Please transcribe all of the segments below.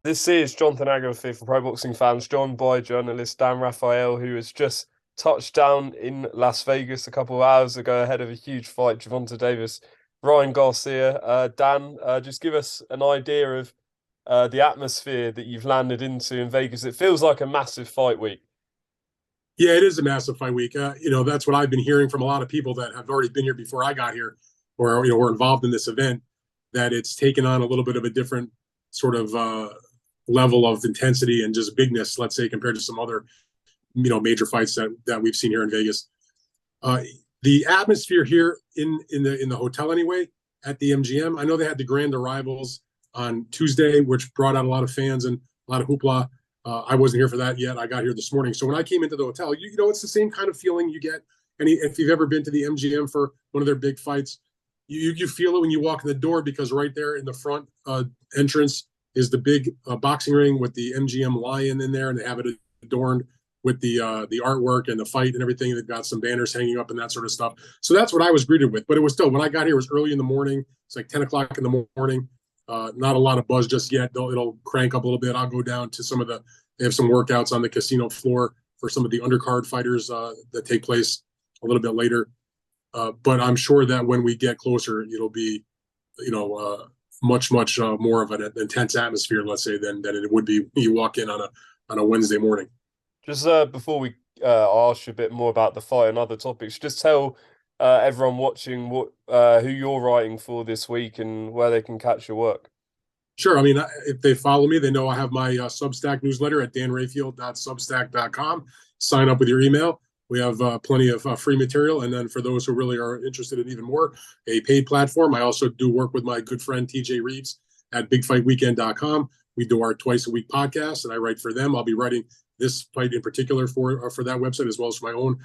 This is Jonathan Agatha for Pro Boxing Fans, joined by journalist Dan Rafael, who has just touched down in Las Vegas a couple of hours ago ahead of a huge fight, Gervonta Davis, Ryan Garcia. Dan, just give us an idea of the atmosphere that you've landed into in Vegas. It feels like a massive fight week. Yeah, it is a massive fight week. That's what I've been hearing from a lot of people that have already been here before I got here, or were involved in this event. That it's taken on a little bit of a different sort of level of intensity and just bigness, let's say, compared to some other major fights that we've seen here in Vegas. The atmosphere here in the hotel anyway at the MGM. I know they had the grand arrivals on Tuesday, which brought out a lot of fans and a lot of hoopla. I wasn't here for that yet. I got here this morning. So when I came into the hotel, it's the same kind of feeling you get. And if you've ever been to the MGM for one of their big fights, you feel it when you walk in the door, because right there in the front entrance is the big boxing ring with the MGM lion in there, and they have it adorned with the artwork and the fight and everything. They've got some banners hanging up and that sort of stuff. So that's what I was greeted with. But it was still, when I got here, it was early in the morning. It's like 10 o'clock in the morning. Not a lot of buzz just yet. It'll crank up a little bit. I'll go down to they have some workouts on the casino floor for some of the undercard fighters that take place a little bit later. But I'm sure that when we get closer, it'll be, much more of an intense atmosphere, let's say, than it would be when you walk in on a Wednesday morning. Just before we ask you a bit more about the fight and other topics, just tell everyone watching who you're writing for this week and where they can catch your work. Sure. I mean, if they follow me, they know I have my Substack newsletter at danrafael.substack.com. Sign up with your email. We have plenty of free material. And then for those who really are interested in even more, a paid platform. I also do work with my good friend TJ Reeves at bigfightweekend.com. We do our twice a week podcast, and I write for them. I'll be writing this fight in particular for that website, as well as for my own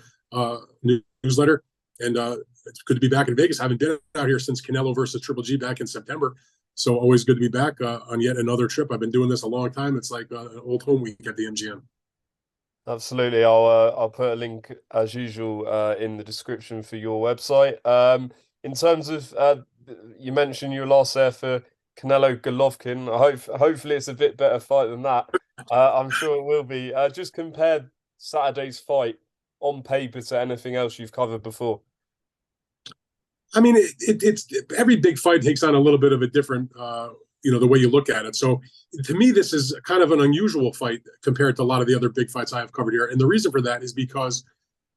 newsletter. And it's good to be back in Vegas. I haven't been out here since Canelo versus Triple G back in September. So always good to be back on yet another trip. I've been doing this a long time. It's like an old home week at the MGM. Absolutely. I'll put a link as usual in the description for your website. In terms of you mentioned you were last there for Canelo Golovkin. Hopefully it's a bit better fight than that. I'm sure it will be. Just compare Saturday's fight on paper to anything else you've covered before. I mean, it's every big fight takes on a little bit of a different, the way you look at it. So to me, this is kind of an unusual fight compared to a lot of the other big fights I have covered here. And the reason for that is because,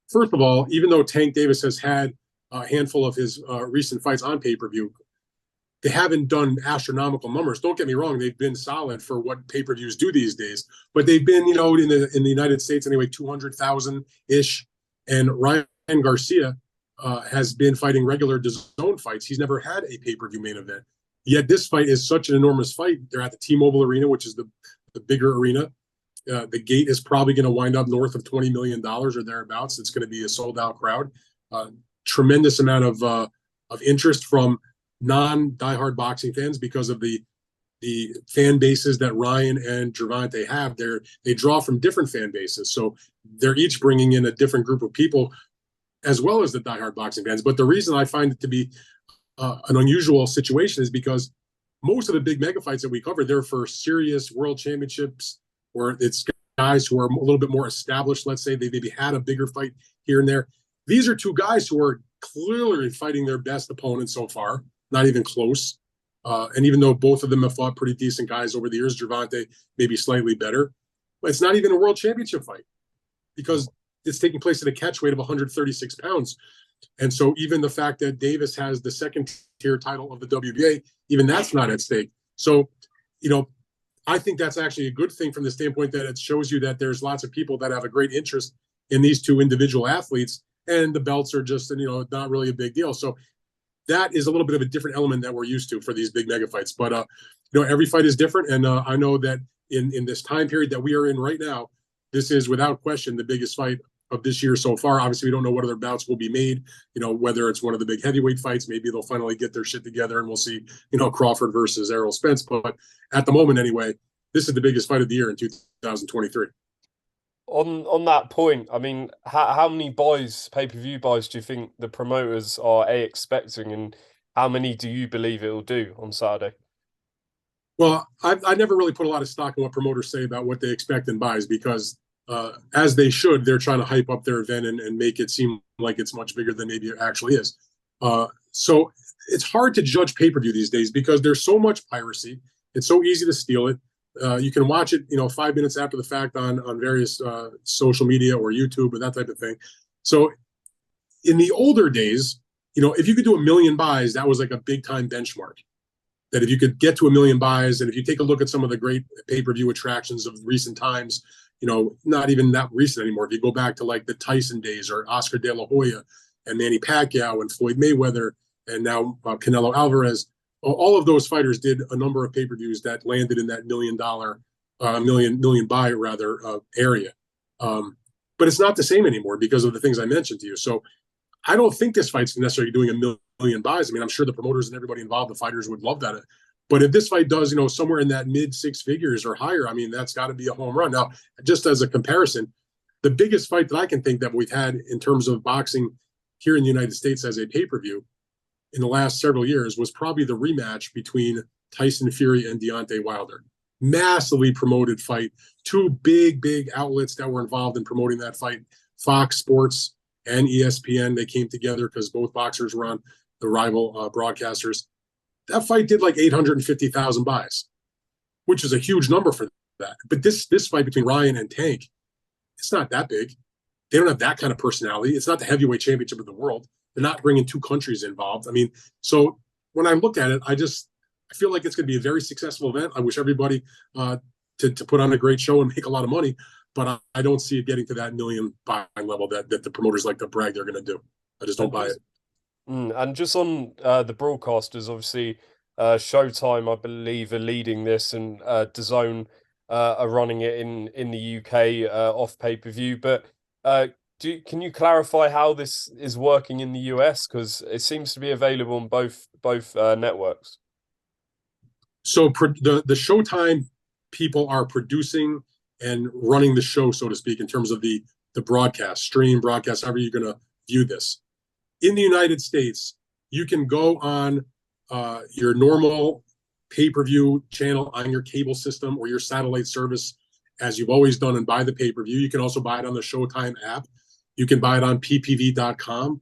first of all, even though Tank Davis has had a handful of his recent fights on pay-per-view, they haven't done astronomical numbers. Don't get me wrong; they've been solid for what pay-per-views do these days. But they've been, in the United States anyway, 200,000 ish. And Ryan Garcia has been fighting regular DAZN fights. He's never had a pay-per-view main event. Yet this fight is such an enormous fight. They're at the T-Mobile Arena, which is the bigger arena. The gate is probably going to wind up north of $20 million or thereabouts. It's going to be a sold-out crowd. Tremendous amount of interest from non-diehard boxing fans because of the fan bases that Ryan and Gervonta have. They draw from different fan bases, so they're each bringing in a different group of people, as well as the diehard boxing fans. But the reason I find it to be an unusual situation is because most of the big mega fights that we cover, they're for serious world championships, or it's guys who are a little bit more established. Let's say they maybe had a bigger fight here and there. These are two guys who are clearly fighting their best opponents so far, not even close. And even though both of them have fought pretty decent guys over the years, Gervonta maybe slightly better, but it's not even a world championship fight because it's taking place at a catch weight of 136 pounds. And so even the fact that Davis has the second tier title of the WBA, even that's not at stake. So, I think that's actually a good thing from the standpoint that it shows you that there's lots of people that have a great interest in these two individual athletes, and the belts are just, not really a big deal. So that is a little bit of a different element that we're used to for these big mega fights. But, every fight is different. And I know that in this time period that we are in right now, this is without question the biggest fight of this year so far. Obviously, we don't know what other bouts will be made, whether it's one of the big heavyweight fights. Maybe they'll finally get their shit together and we'll see, Crawford versus Errol Spence. But at the moment, anyway, this is the biggest fight of the year in 2023. On that point, I mean, how many pay-per-view buys do you think the promoters are expecting, and how many do you believe it will do on Saturday? Well, I never really put a lot of stock in what promoters say about what they expect in buys because, as they should, they're trying to hype up their event and make it seem like it's much bigger than maybe it actually is. So it's hard to judge pay per view these days because there's so much piracy. It's so easy to steal it. You can watch it, 5 minutes after the fact on various social media or YouTube or that type of thing. So in the older days, if you could do a million buys, that was like a big time benchmark. That if you could get to a million buys, and if you take a look at some of the great pay-per-view attractions of recent times, not even that recent anymore. If you go back to like the Tyson days or Oscar De La Hoya and Manny Pacquiao and Floyd Mayweather and now Canelo Alvarez, all of those fighters did a number of pay-per-views that landed in that million buy rather area. But it's not the same anymore because of the things I mentioned to you. So I don't think this fight's necessarily doing a million buys. I mean, I'm sure the promoters and everybody involved, the fighters would love that. But if this fight does, somewhere in that mid six figures or higher, I mean, that's got to be a home run. Now, just as a comparison, the biggest fight that I can think that we've had in terms of boxing here in the United States as a pay-per-view in the last several years was probably the rematch between Tyson Fury and Deontay Wilder. Massively promoted fight. Two big outlets that were involved in promoting that fight, Fox Sports and ESPN. They came together because both boxers were on the rival broadcasters. That fight did like 850,000 buys, which is a huge number for that. But this fight between Ryan and Tank, it's not that big. They don't have that kind of personality. It's not the heavyweight championship of the world. They're not bringing two countries involved. I mean, so when I look at it, I feel like it's going to be a very successful event. I wish everybody to put on a great show and make a lot of money, but I don't see it getting to that million buy level that the promoters like to brag they're going to do. I just don't buy it. And just on the broadcasters, obviously, Showtime, I believe, are leading this, and DAZN are running it in the UK off pay-per-view. But can you clarify how this is working in the US? Because it seems to be available on both networks. So the Showtime people are producing and running the show, so to speak, in terms of the broadcast, stream, broadcast, however you're going to view this. In the United States, you can go on your normal pay-per-view channel on your cable system or your satellite service, as you've always done, and buy the pay-per-view. You can also buy it on the Showtime app. You can buy it on ppv.com.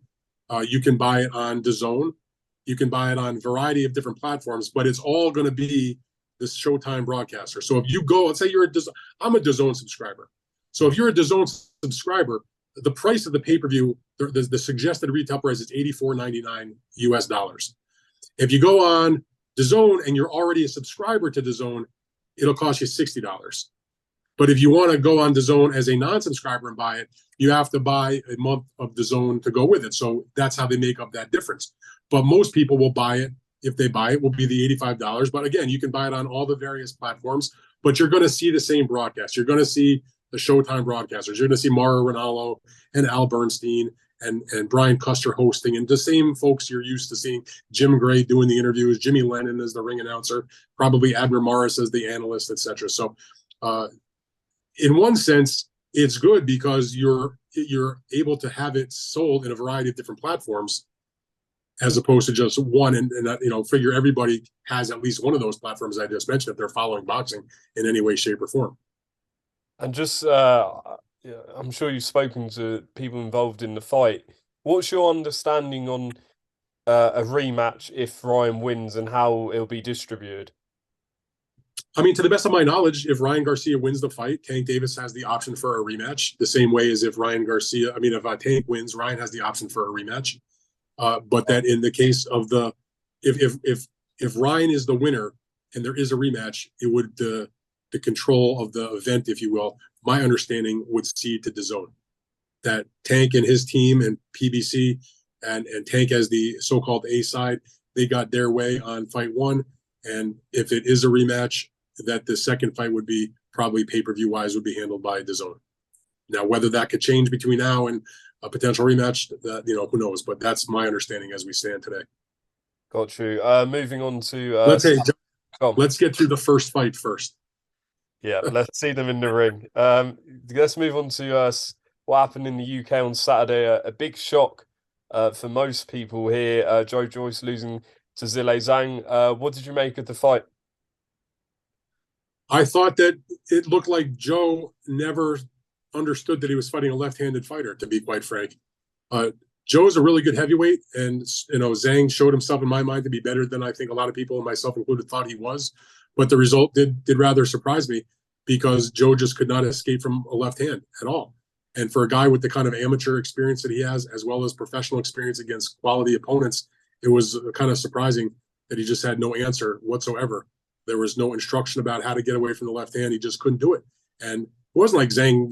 You can buy it on DAZN. You can buy it on a variety of different platforms, but it's all going to be this Showtime broadcaster. So if you go, let's say I'm a DAZN subscriber. So if you're a DAZN subscriber, the price of the pay-per-view, the suggested retail price is $84.99 US dollars. If you go on DAZN and you're already a subscriber to DAZN, it'll cost you $60. But if you want to go on DAZN as a non-subscriber and buy it, you have to buy a month of DAZN to go with it. So that's how they make up that difference. But most people will buy it. If they buy it, will be the $85. But again, you can buy it on all the various platforms, but you're going to see the same broadcast. You're going to see the Showtime broadcasters. You're going to see Mauro Ranallo and Al Bernstein and Brian Custer hosting, and the same folks you're used to seeing. Jim Gray doing the interviews, Jimmy Lennon as the ring announcer, probably Abner Morris as the analyst, etc. So, in one sense, it's good because you're able to have it sold in a variety of different platforms, as opposed to just one. And figure everybody has at least one of those platforms I just mentioned if they're following boxing in any way, shape, or form. And just, I'm sure you've spoken to people involved in the fight. What's your understanding on a rematch if Ryan wins and how it'll be distributed? I mean, to the best of my knowledge, if Ryan Garcia wins the fight, Tank Davis has the option for a rematch. The same way as if Tank wins, Ryan has the option for a rematch. But that in the case of if Ryan is the winner and there is a rematch, it would the control of the event, if you will, my understanding would cede to DAZN. That Tank and his team and PBC and Tank as the so-called A side, they got their way on fight one. And if it is a rematch, that the second fight would be probably pay-per-view wise would be handled by DAZN. Now, whether that could change between now and a potential rematch, who knows? But that's my understanding as we stand today. Got you. Moving on to let's get through the first fight first. Yeah, let's see them in the ring. Let's move on to what happened in the UK on Saturday. A big shock for most people here. Joe Joyce losing to Zhilei Zhang. What did you make of the fight? I thought that it looked like Joe never understood that he was fighting a left-handed fighter, to be quite frank. Uh, Joe's a really good heavyweight, and Zhang showed himself in my mind to be better than I think a lot of people, myself included, thought he was. But the result did rather surprise me because Joe just could not escape from a left hand at all. And for a guy with the kind of amateur experience that he has, as well as professional experience against quality opponents, it was kind of surprising that he just had no answer whatsoever. There was no instruction about how to get away from the left hand. He just couldn't do it. And it wasn't like Zhang,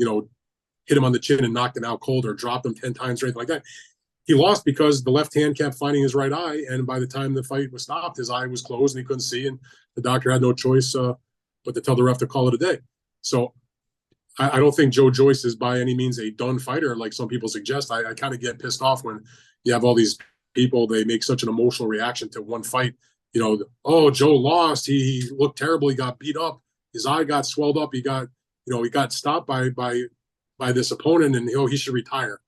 hit him on the chin and knocked him out cold or dropped him 10 times or anything like that. He lost because the left hand kept finding his right eye. And by the time the fight was stopped, his eye was closed and he couldn't see. And the doctor had no choice but to tell the ref to call it a day. So I don't think Joe Joyce is by any means a done fighter, like some people suggest. I kind of get pissed off when you have all these people, they make such an emotional reaction to one fight. Oh, Joe lost. He looked terrible. He got beat up. His eye got swelled up. He got stopped by this opponent, and he should retire.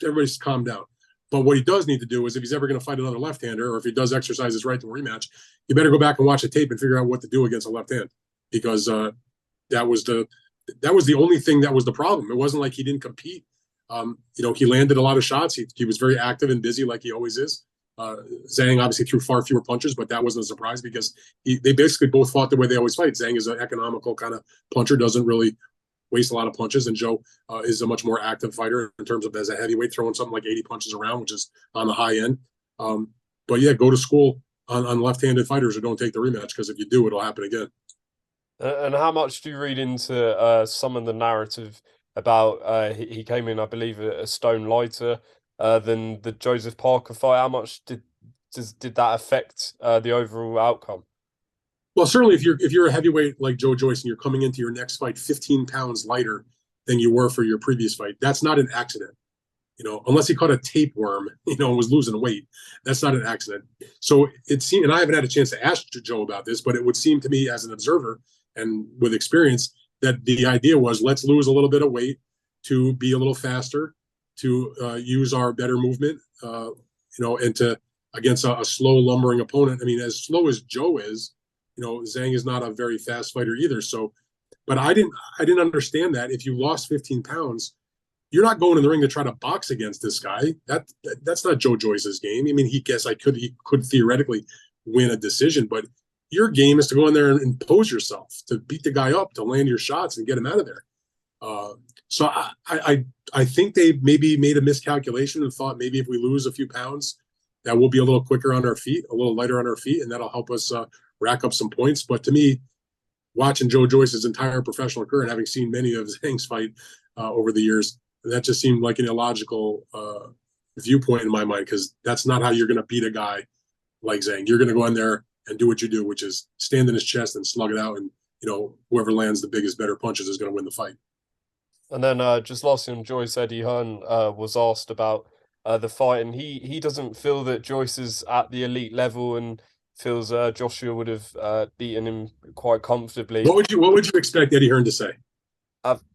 Everybody's calm down. But what he does need to do is, if he's ever going to fight another left-hander, or if he does exercise his right to a rematch, you better go back and watch the tape and figure out what to do against a left hand, because that was the only thing that was the problem. It wasn't like he didn't compete. He landed a lot of shots. He was very active and busy, like he always is. Zhang obviously threw far fewer punches, but that wasn't a surprise because they basically both fought the way they always fight. Zhang is an economical kind of puncher, doesn't really waste a lot of punches, and Joe is a much more active fighter in terms of as a heavyweight, throwing something like 80 punches around, which is on the high end. But yeah, go to school on left-handed fighters or don't take the rematch, because if you do, it'll happen again. And how much do you read into some of the narrative about he came in, I believe, a stone lighter than the Joseph Parker fight? How much did that affect the overall outcome? Well, certainly if you're a heavyweight like Joe Joyce and you're coming into your next fight 15 pounds lighter than you were for your previous fight, that's not an accident. Unless he caught a tapeworm, and was losing weight, that's not an accident. So it seemed, and I haven't had a chance to ask Joe about this, but it would seem to me as an observer and with experience that the idea was, let's lose a little bit of weight to be a little faster, to use our better movement, and to against a slow lumbering opponent. I mean, as slow as Joe is, Zhang is not a very fast fighter either. So, but I didn't understand that if you lost 15 pounds, you're not going in the ring to try to box against this guy. That's not Joe Joyce's game. I mean, he could theoretically win a decision, but your game is to go in there and impose yourself, to beat the guy up, to land your shots and get him out of there. So I think they maybe made a miscalculation and thought maybe if we lose a few pounds, that we'll be a little quicker on our feet, a little lighter on our feet, and that'll help us rack up some points. But to me, watching Joe Joyce's entire professional career and having seen many of Zhang's fight over the years, that just seemed like an illogical viewpoint in my mind, because that's not how you're going to beat a guy like Zhang. You're going to go in there and do what you do, which is stand in his chest and slug it out, and whoever lands the biggest, better punches is going to win the fight. And then just lastly on Joyce, Eddie Hearn was asked about the fight, and he doesn't feel that Joyce is at the elite level and feels Joshua would have beaten him quite comfortably. What would you expect Eddie Hearn to say?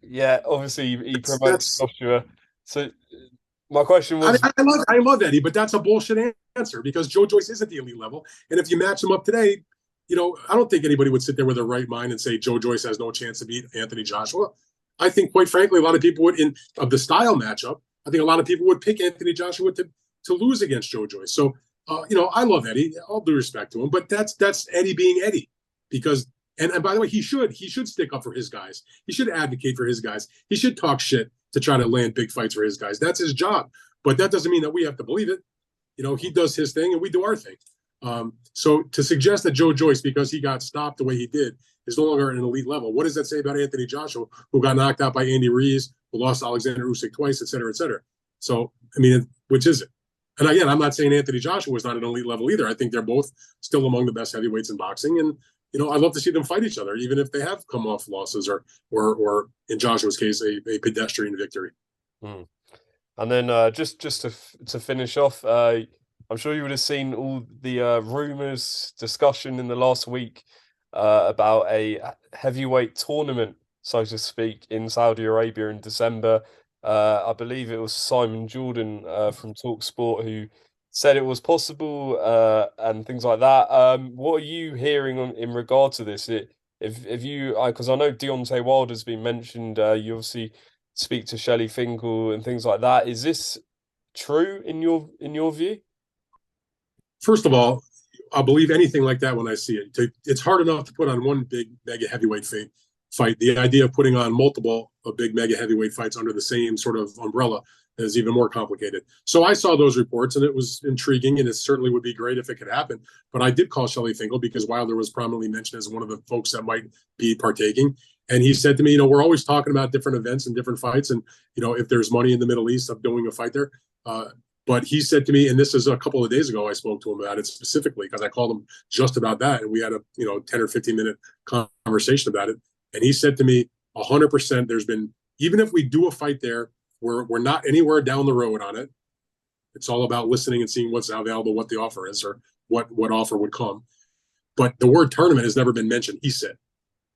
Yeah, obviously he promotes That's Joshua. So my question I, was, I love Eddie, but that's a bullshit answer, because Joe Joyce is at the elite level, and if you match him up today, I don't think anybody would sit there with their right mind and say Joe Joyce has no chance to beat Anthony Joshua. I think, quite frankly, a lot of people would, of the style matchup, I think a lot of people would pick Anthony Joshua to lose against Joe Joyce. So, I love Eddie, all due respect to him, but that's Eddie being Eddie, because and by the way, he should stick up for his guys. He should advocate for his guys. He should talk shit to try to land big fights for his guys. That's his job. But that doesn't mean that we have to believe it. He does his thing and we do our thing. So to suggest that Joe Joyce, because he got stopped the way he did, is no longer at an elite level, what does that say about Anthony Joshua, who got knocked out by Andy Ruiz, who lost to Alexander Usyk twice, et cetera, et cetera? So, I mean, which is it? And again, I'm not saying Anthony Joshua was not at an elite level either. I think they're both still among the best heavyweights in boxing. And, I'd love to see them fight each other, even if they have come off losses or in Joshua's case, a pedestrian victory. hmm. And then just to finish off, I'm sure you would have seen all the rumors discussion in the last week about a heavyweight tournament, so to speak, in Saudi Arabia in December. I believe it was Simon Jordan from TalkSport who said it was possible and things like that. What are you hearing in regard to this? if you, because I know Deontay Wilder's been mentioned. You obviously speak to Shelley Finkel and things like that. Is this true in your view? First of all, I'll believe anything like that when I see it. It's hard enough to put on one big mega heavyweight fight. The idea of putting on multiple big mega heavyweight fights under the same sort of umbrella is even more complicated. So I saw those reports and it was intriguing, and it certainly would be great if it could happen. But I did call Shelley Finkel because Wilder was prominently mentioned as one of the folks that might be partaking. And he said to me, we're always talking about different events and different fights. And, if there's money in the Middle East of doing a fight there, but he said to me, and this is a couple of days ago, I spoke to him about it specifically because I called him just about that. And we had a 10 or 15-minute conversation about it. And he said to me, 100%, there's been, even if we do a fight there, we're not anywhere down the road on it. It's all about listening and seeing what's available, what the offer is, or what offer would come. But the word tournament has never been mentioned, he said.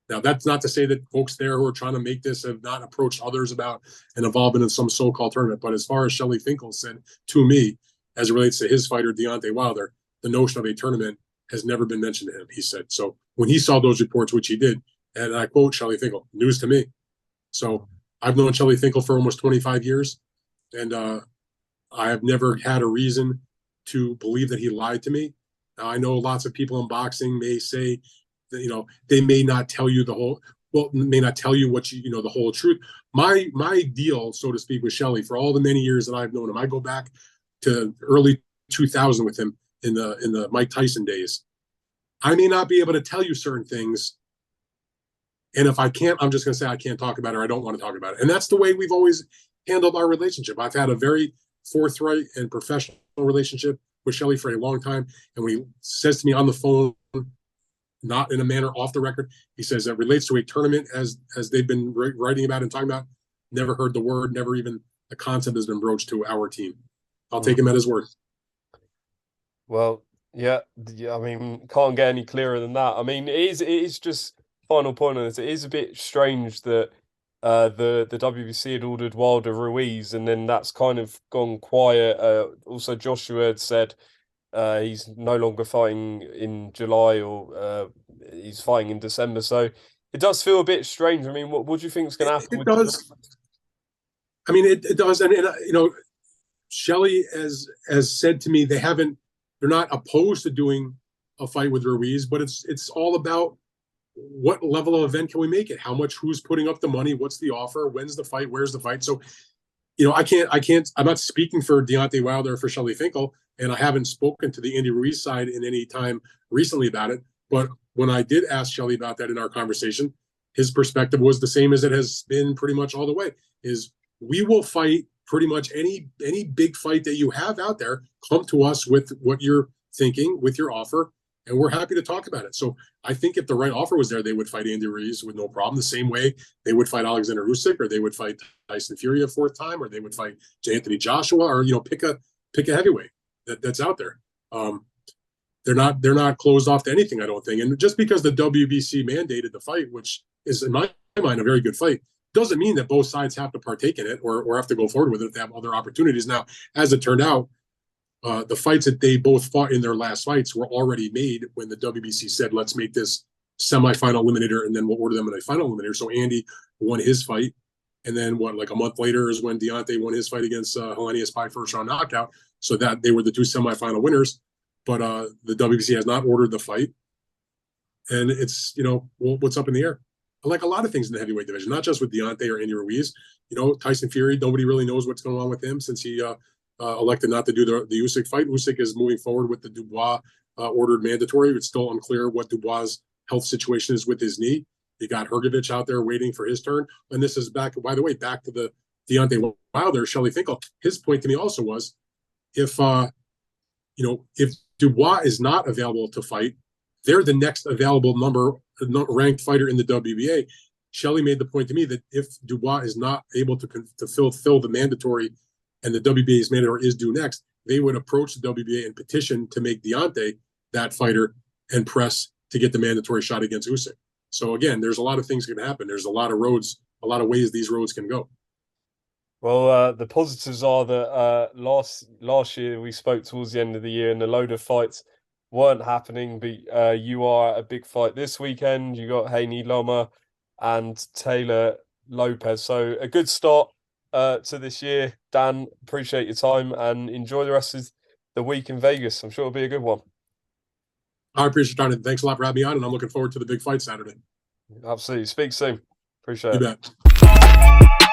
Now, that's not to say that folks there who are trying to make this have not approached others about an involvement in some so-called tournament. But as far as Shelley Finkel said to me, as it relates to his fighter, Deontay Wilder, the notion of a tournament has never been mentioned to him, he said. So when he saw those reports, which he did, and I quote Shelley Finkel, news to me. So I've known Shelley Finkel for almost 25 years, and I have never had a reason to believe that he lied to me. Now, I know lots of people in boxing may say, they may not tell you may not tell you what the whole truth. My deal, so to speak, with Shelley for all the many years that I've known him, I go back to early 2000 with him in the Mike Tyson days. I may not be able to tell you certain things, and if I can't, I'm just going to say I can't talk about it or I don't want to talk about it. And that's the way we've always handled our relationship. I've had a very forthright and professional relationship with Shelley for a long time, and when he says to me on the phone, not in a manner off the record, he says that relates to a tournament as they've been writing about and talking about. Never heard the word, never even the concept has been broached to our team. I'll take him at his word. Well, yeah, I mean, can't get any clearer than that. I mean, it is just final point on this. It is a bit strange that the WBC had ordered Wilder Ruiz, and then that's kind of gone quiet. Also, Joshua had said he's no longer fighting in July, or he's fighting in December. So it does feel a bit strange. I mean, what do you think is going to happen It with? does. I mean, it does, and Shelley has said to me they're not opposed to doing a fight with Ruiz, but it's all about what level of event can we make it? How much? Who's putting up the money? What's the offer? When's the fight? Where's the fight? So, I can't. I'm not speaking for Deontay Wilder or for Shelley Finkel, and I haven't spoken to the Andy Ruiz side in any time recently about it. But when I did ask Shelley about that in our conversation, his perspective was the same as it has been pretty much all the way. Is we will fight pretty much any big fight that you have out there. Come to us with what you're thinking, with your offer, and we're happy to talk about it. So I think if the right offer was there, they would fight Andy Ruiz with no problem. The same way they would fight Alexander Usyk, or they would fight Tyson Fury a fourth time, or they would fight Anthony Joshua, or pick a heavyweight that's out there. They're not closed off to anything, I don't think. And just because the WBC mandated the fight, which is in my mind a very good fight, doesn't mean that both sides have to partake in it or have to go forward with it if they have other opportunities. Now, as it turned out, the fights that they both fought in their last fights were already made when the WBC said, let's make this semifinal eliminator, and then we'll order them in a final eliminator. So Andy won his fight. And then like a month later is when Deontay won his fight against Helenius by first round knockout. So that they were the two semifinal winners. But the WBC has not ordered the fight. And it's, what's up in the air. Like a lot of things in the heavyweight division, not just with Deontay or Andy Ruiz. Tyson Fury, nobody really knows what's going on with him since he elected not to do the Usyk fight. Usyk is moving forward with the Dubois ordered mandatory. It's still unclear what Dubois' health situation is with his knee. You got Hrgovic out there waiting for his turn. And this is back to the Deontay Wilder, Shelley Finkel. His point to me also was, if Dubois is not available to fight, they're the next available ranked fighter in the WBA. Shelley made the point to me that if Dubois is not able to fill the mandatory, and the WBA's mandatory is due next, they would approach the WBA and petition to make Deontay that fighter and press to get the mandatory shot against Usyk. So again, there's a lot of things that can happen. There's a lot of ways these roads can go. Well, the positives are that last year we spoke towards the end of the year, and a load of fights weren't happening, but you are a big fight this weekend. You got Haney Loma and Taylor Lopez. So a good start to this year. Dan, appreciate your time and enjoy the rest of the week in Vegas. I'm sure it'll be a good one. I appreciate it, Jonathan. Thanks a lot for having me on, and I'm looking forward to the big fight Saturday. Absolutely. Speak soon. Appreciate You it. bet.